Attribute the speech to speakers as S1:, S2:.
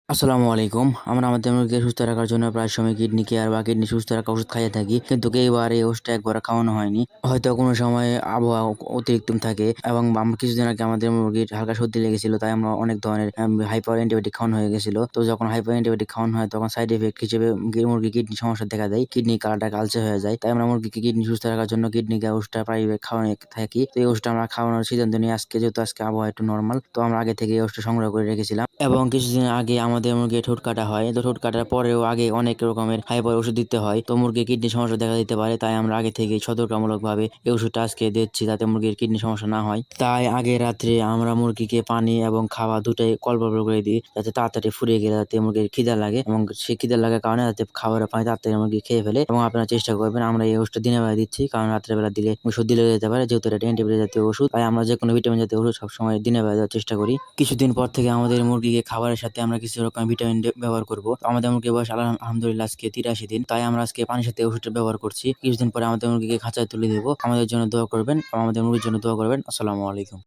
S1: আসসালামু আলাইকুম। আমরা আমাদের মুরগিকে সুস্থ রাখার জন্য প্রায় সময় কিডনি কেয়ার বা কিডনি সুস্থ রাখার ওষুধ খাইয়ে থাকি। কিন্তু এইবার এই ওষুধটা একবারও খাওয়ানো হয়নি। হয়তো কোনো সময় আবহাওয়া অতিরিক্ত থাকে এবং আমরা কিছুদিন আগে আমাদের মুরগির হালকা সর্দি লেগেছিল। তাই আমরা অনেক ধরনের হাইপার অ্যান্টিবায়োটিক খাওয়ানো হয়ে গেছিল। তো যখন হাইপার অ্যান্টিবায়োটিক খাওয়ানো হয় তখন সাইড ইফেক্ট হিসেবে মুরগির কিডনি সমস্যা দেখা দেয়। কিডনি কালারটা কালচে হয়ে যায়। তাই আমরা মুরগিকে কিডনি সুস্থ রাখার জন্য কিডনি কেয়ার ওষুধটা প্রায় খাওয়ানো থাকি। তো এই ওষুধটা আমরা খাওয়ানোর সিদ্ধান্ত নিই আজকে, যেহেতু আজকে আবহাওয়া একটু নরমাল। তো আমরা আগে থেকে এই ওষুধটা সংগ্রহ করে রেখেছিলাম এবং কিছুদিন আগে আমাদের মুরগির ঠোঁট কাটা হয়। তো ঠোঁট কাটার পরেও আগে অনেক রকমের হাইপার ওষুধ দিতে হয়। তো মুরগির কিডনির সমস্যা দেখা দিতে পারে। তাই আমরা আগে থেকেই সতর্কতামূলকভাবে এই ওষুধটা আজকে দিচ্ছি যাতে মুরগির কিডনির সমস্যা না হয়। তাই আগে রাত্রে আমরা মুরগিকে পানি এবং খাওয়া দুটাই অল্প অল্প করে দিই, যাতে তাড়াতাড়ি ফুরিয়ে গেলে যাতে মুরগির খিদা লাগে এবং সেই খিদা লাগার কারণে যাতে খাবারের পানি তাড়াতাড়ি মুরগি খেয়ে ফেলে। এবং আপনারা চেষ্টা করবেন, আমরা এই ওষুধটা দিনের বেলা দিচ্ছি কারণ রাত্রের বেলা দিলে সর্দি লেগে যেতে পারে, যেহেতু এটা অ্যান্টিবায়োটিক জাতীয় ওষুধ। তাই আমরা যে কোনো ভিটামিন জাতীয় ওষুধ সবসময় দিনের বেলা দেওয়ার চেষ্টা করি। কিছুদিন পর থেকে আমাদের মুরগিকে খাবারের সাথে আমরা কিছু রকম ভিটামিন ব্যবহার করব। আমাদের মুরগির বয়স আলহামদুলিল্লাহ আজকে 83 দিন। তাই আমরা আজকে পানির সাথে ওষুধটা ব্যবহার করছি। কিছুদিন পরে আমাদের মুরগিকে খাঁচায় তুলে দেবো। আমাদের জন্য দোয়া করবেন এবং আমাদের মুরগির জন্য দোয়া করবেন। আসসালামু আলাইকুম।